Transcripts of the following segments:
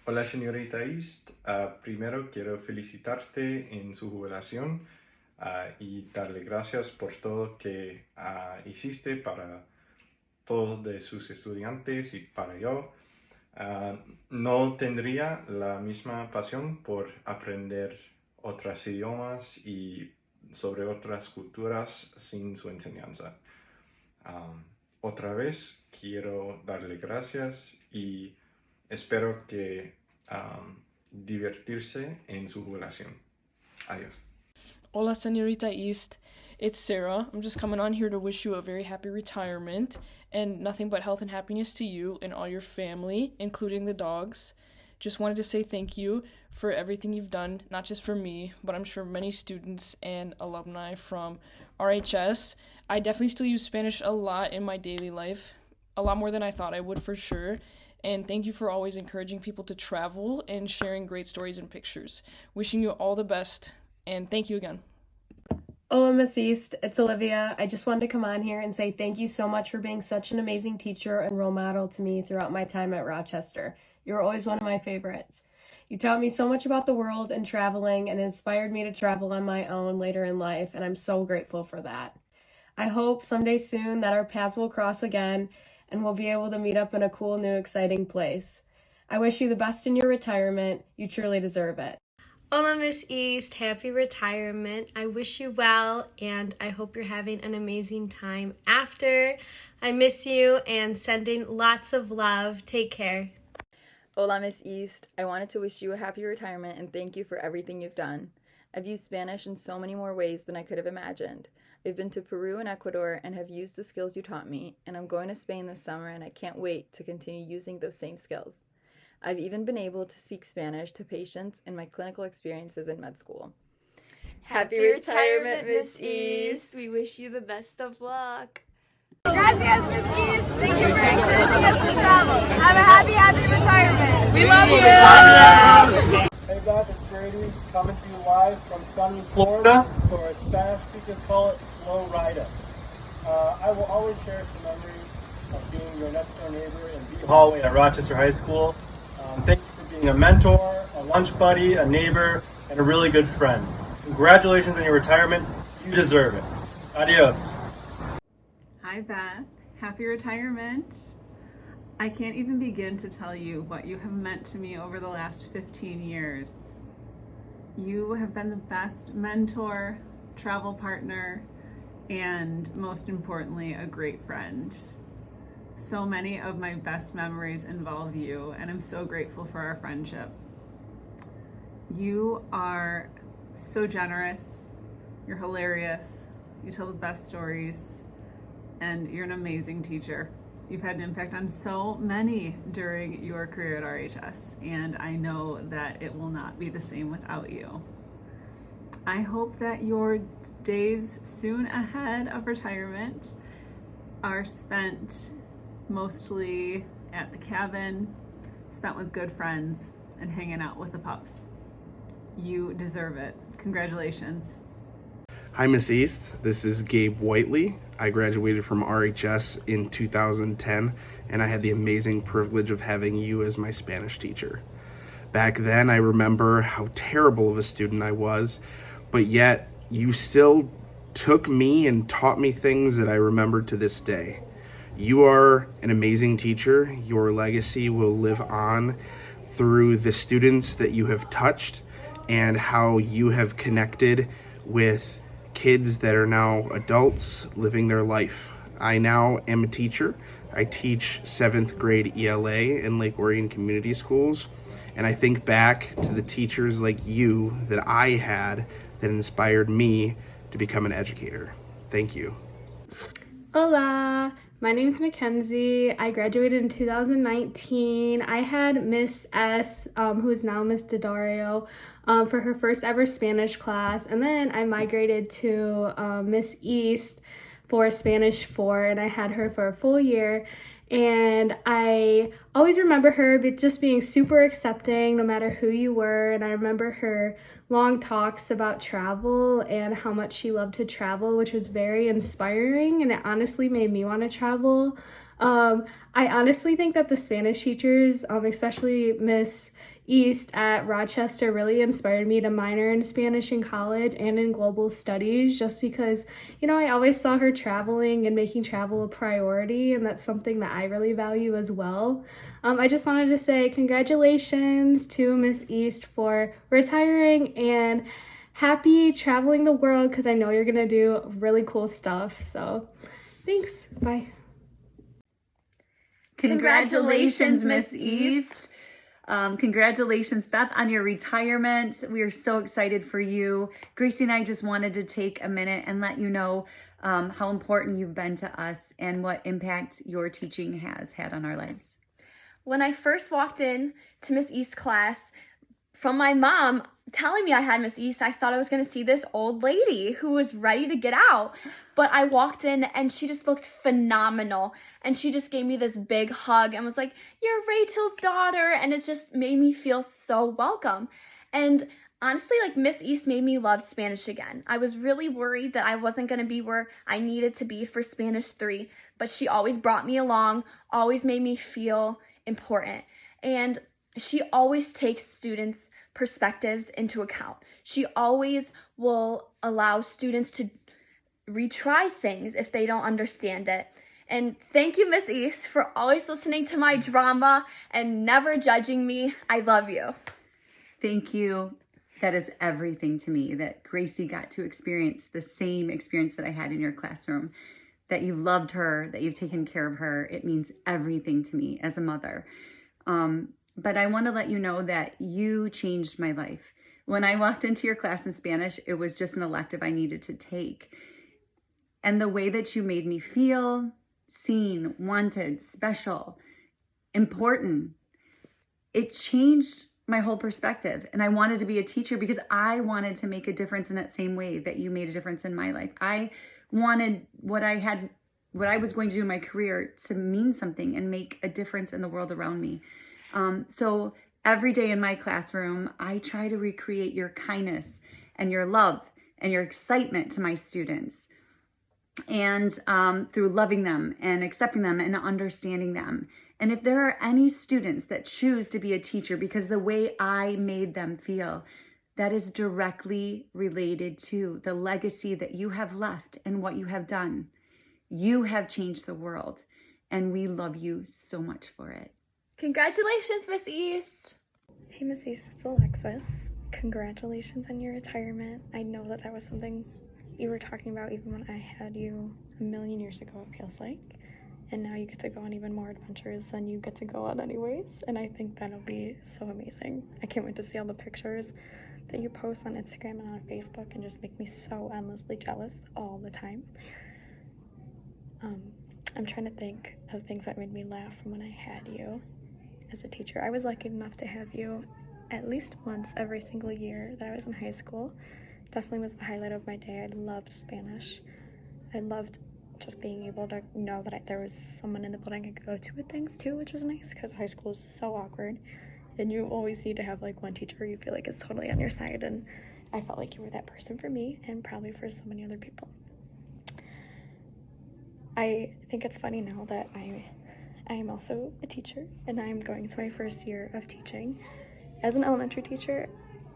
Hola, señorita East. Primero quiero felicitarte en su jubilación y darle gracias por todo que hiciste para todos de sus estudiantes y para yo. No tendría la misma pasión por aprender otros idiomas y sobre otras culturas sin su enseñanza. Um, Otra vez quiero darle gracias y espero que divertirse en su jubilación. Adiós. Hola, Senorita East. It's Sarah. I'm just coming on here to wish you a very happy retirement and nothing but health and happiness to you and all your family, including the dogs. Just wanted to say thank you for everything you've done, not just for me, but I'm sure many students and alumni from RHS. I definitely still use Spanish a lot in my daily life, a lot more than I thought I would for sure. And thank you for always encouraging people to travel and sharing great stories and pictures. Wishing you all the best, and thank you again. Hola, Miss East. It's Olivia. I just wanted to come on here and say thank you so much for being such an amazing teacher and role model to me throughout my time at Rochester. You were always one of my favorites. You taught me so much about the world and traveling and inspired me to travel on my own later in life, and I'm so grateful for that. I hope someday soon that our paths will cross again and we'll be able to meet up in a cool, new, exciting place. I wish you the best in your retirement. You truly deserve it. Hola, Miss East. Happy retirement. I wish you well, and I hope you're having an amazing time after. I miss you and sending lots of love. Take care. Hola, Miss East. I wanted to wish you a happy retirement and thank you for everything you've done. I've used Spanish in so many more ways than I could have imagined. I've been to Peru and Ecuador and have used the skills you taught me, and I'm going to Spain this summer and I can't wait to continue using those same skills. I've even been able to speak Spanish to patients in my clinical experiences in med school. Happy retirement, Miss East! We wish you the best of luck. Gracias, Miss East. Thank you for encouraging us to travel. Have a happy retirement. We love you! Hey Beth, it's Brady coming to you live from sunny Florida, or as Spanish speakers call it, Flow Rida. I will always cherish the memories of being your next door neighbor in the hallway at Rochester High School. Thank you for being a mentor, a lunch buddy, a neighbor, and a really good friend. Congratulations on your retirement. You deserve it. Adios. Hi Beth, happy retirement. I can't even begin to tell you what you have meant to me over the last 15 years. You have been the best mentor, travel partner, and most importantly, a great friend. So many of my best memories involve you, and I'm so grateful for our friendship. You are so generous, you're hilarious, you tell the best stories, and you're an amazing teacher. You've had an impact on so many during your career at RHS, and I know that it will not be the same without you. I hope that your days soon ahead of retirement are spent mostly at the cabin, spent with good friends, and hanging out with the pups. You deserve it. Congratulations. Hi, Miss East. This is Gabe Whiteley. I graduated from RHS in 2010, and I had the amazing privilege of having you as my Spanish teacher. Back then, I remember how terrible of a student I was, but yet you still took me and taught me things that I remember to this day. You are an amazing teacher. Your legacy will live on through the students that you have touched and how you have connected with kids that are now adults living their life. I now am a teacher. I teach 7th grade ELA in Lake Orion Community Schools, and I think back to the teachers like you that I had that inspired me to become an educator. Thank you. Hola, my name is Mackenzie. I graduated in 2019. I had Miss S, who is now Miss Daddario, for her first ever Spanish class, and then I migrated to Miss East for Spanish 4, and I had her for a full year. And I always remember her just being super accepting no matter who you were. And I remember her long talks about travel and how much she loved to travel, which was very inspiring. And it honestly made me want to travel. I honestly think that the Spanish teachers, especially Miss East at Rochester, really inspired me to minor in Spanish in college and in global studies, just because, I always saw her traveling and making travel a priority, and that's something that I really value as well. I just wanted to say congratulations to Miss East for retiring, and happy traveling the world, because I know you're gonna do really cool stuff. So thanks. Bye. Congratulations, Miss East. Congratulations, Beth, on your retirement. We are so excited for you. Gracie and I just wanted to take a minute and let you know how important you've been to us and what impact your teaching has had on our lives. When I first walked in to Miss East class, from my mom telling me I had Miss East, I thought I was going to see this old lady who was ready to get out. But I walked in and she just looked phenomenal. And she just gave me this big hug and was like, "You're Rachel's daughter." And it just made me feel so welcome. And honestly, Miss East made me love Spanish again. I was really worried that I wasn't going to be where I needed to be for Spanish 3, but she always brought me along, always made me feel important. And she always takes students' perspectives into account. She always will allow students to retry things if they don't understand it. And thank you, Miss East, for always listening to my drama and never judging me. I love you. Thank you. That is everything to me, that Gracie got to experience the same experience that I had in your classroom, that you loved her, that you've taken care of her. It means everything to me as a mother. But I want to let you know that you changed my life. When I walked into your class in Spanish, it was just an elective I needed to take. And the way that you made me feel seen, wanted, special, important, it changed my whole perspective. And I wanted to be a teacher because I wanted to make a difference in that same way that you made a difference in my life. I wanted what I was going to do in my career to mean something and make a difference in the world around me. So every day in my classroom, I try to recreate your kindness and your love and your excitement to my students, and through loving them and accepting them and understanding them. And if there are any students that choose to be a teacher because the way I made them feel, that is directly related to the legacy that you have left and what you have done. You have changed the world, and we love you so much for it. Congratulations, Miss East. Hey, Miss East, it's Alexis. Congratulations on your retirement. I know that was something you were talking about even when I had you a million years ago, it feels like. And now you get to go on even more adventures than you get to go on anyways. And I think that'll be so amazing. I can't wait to see all the pictures that you post on Instagram and on Facebook, and just make me so endlessly jealous all the time. I'm trying to think of things that made me laugh from when I had you as a teacher. I was lucky enough to have you at least once every single year that I was in high school. Definitely was the highlight of my day. I loved Spanish. I loved just being able to know that there was someone in the building I could go to with things too, which was nice because high school is so awkward and you always need to have one teacher you feel like is totally on your side, and I felt like you were that person for me and probably for so many other people. I think it's funny now that I am also a teacher and I'm going to my first year of teaching. As an elementary teacher,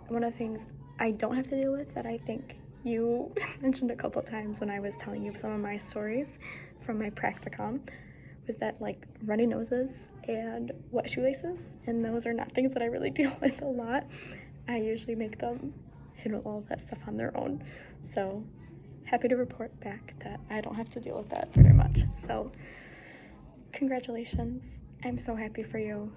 one of the things I don't have to deal with that I think you mentioned a couple times when I was telling you some of my stories from my practicum was that runny noses and wet shoelaces, and those are not things that I really deal with a lot. I usually make them handle all of that stuff on their own. So happy to report back that I don't have to deal with that very much. So congratulations. I'm so happy for you.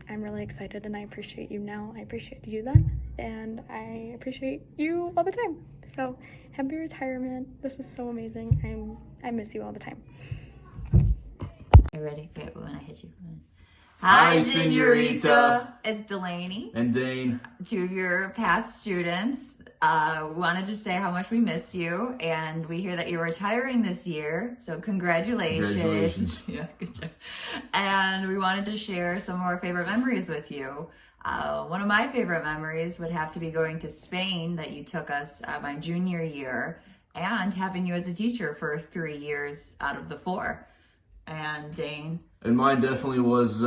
I'm really excited, and I appreciate you now. I appreciate you then, and I appreciate you all the time. So happy retirement. This is so amazing. I miss you all the time. Are you ready? Okay, when I hit you. Hi, Senorita. It's Delaney. And Dane. Two of your past students. We wanted to say how much we miss you, and we hear that you're retiring this year, so congratulations. Congratulations. Yeah, good job. And we wanted to share some of our favorite memories with you. One of my favorite memories would have to be going to Spain that you took us my junior year, and having you as a teacher for 3 years out of the 4. And Dane? And mine definitely was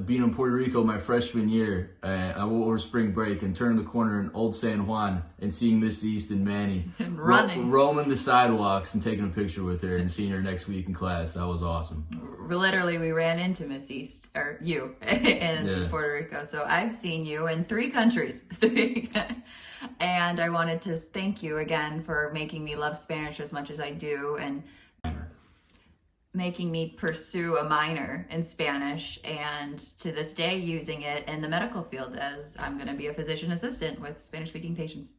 being in Puerto Rico my freshman year over spring break and turning the corner in Old San Juan and seeing Miss East and Manny and running, roaming the sidewalks and taking a picture with her and seeing her next week in class. That was awesome. Literally, we ran into Miss East, or you, in Puerto Rico. So I've seen you in 3 countries. And I wanted to thank you again for making me love Spanish as much as I do and making me pursue a minor in Spanish, and to this day using it in the medical field, as I'm going to be a physician assistant with Spanish-speaking patients.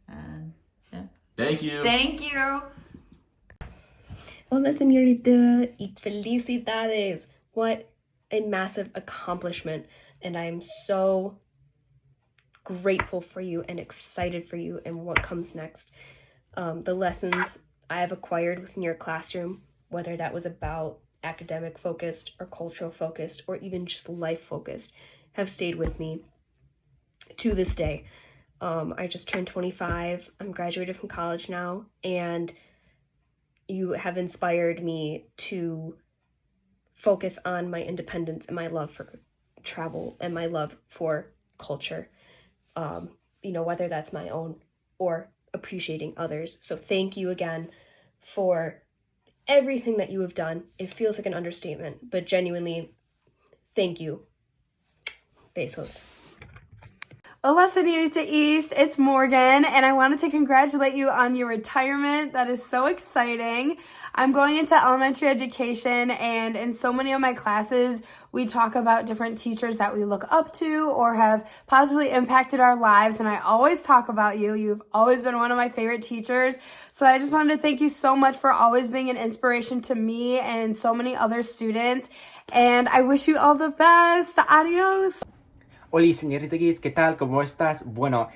Yeah. Thank you. Thank you. Hola, señorita, y felicidades. What a massive accomplishment, and I'm so grateful for you and excited for you and what comes next. The lessons I have acquired within your classroom, whether that was about academic focused or cultural focused or even just life focused, have stayed with me to this day. I just turned 25. I'm graduated from college now, and you have inspired me to focus on my independence and my love for travel and my love for culture, whether that's my own or appreciating others. So thank you again for everything that you have done. It feels like an understatement, but genuinely, thank you. Besos. Hola, Señorita East. It's Morgan, and I wanted to congratulate you on your retirement. That is so exciting. I'm going into elementary education, and in so many of my classes, we talk about different teachers that we look up to or have positively impacted our lives, and I always talk about you. You've always been one of my favorite teachers, so I just wanted to thank you so much for always being an inspiration to me and so many other students, and I wish you all the best. Adios. Hola, señorita Guis, ¿qué tal? ¿Cómo estás? Bueno,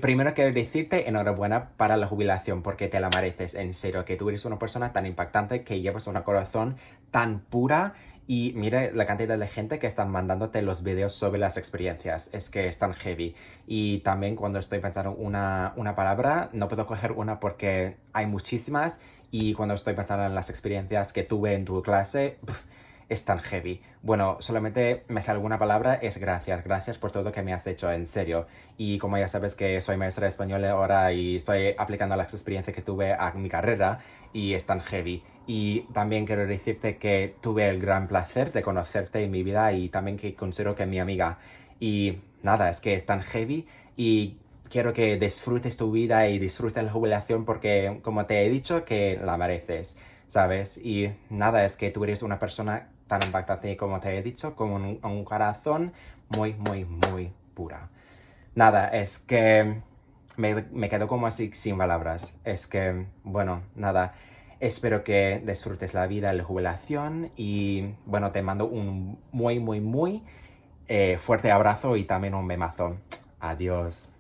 primero quiero decirte enhorabuena para la jubilación, porque te la mereces, en serio, que tú eres una persona tan impactante, que llevas un corazón tan pura, y mira la cantidad de gente que están mandándote los videos sobre las experiencias, es que es tan heavy. Y también cuando estoy pensando una palabra, no puedo coger una porque hay muchísimas, y cuando estoy pensando en las experiencias que tuve en tu clase, es tan heavy. Bueno, solamente me sale una palabra, es gracias. Gracias por todo que me has hecho, en serio. Y como ya sabes que soy maestra de español ahora y estoy aplicando las experiencias que tuve a mi carrera, y es tan heavy. Y también quiero decirte que tuve el gran placer de conocerte en mi vida y también que considero que es mi amiga. Y nada, es que es tan heavy y quiero que disfrutes tu vida y disfrutes la jubilación porque, como te he dicho, que la mereces, ¿sabes? Y nada, es que tú eres una persona tan impactante, como te he dicho, con un corazón muy, muy, muy pura. Nada, es que me quedo como así sin palabras. Es que, bueno, nada, espero que disfrutes la vida, la jubilación y, bueno, te mando un muy, muy, muy fuerte abrazo y también un memazo. Adiós.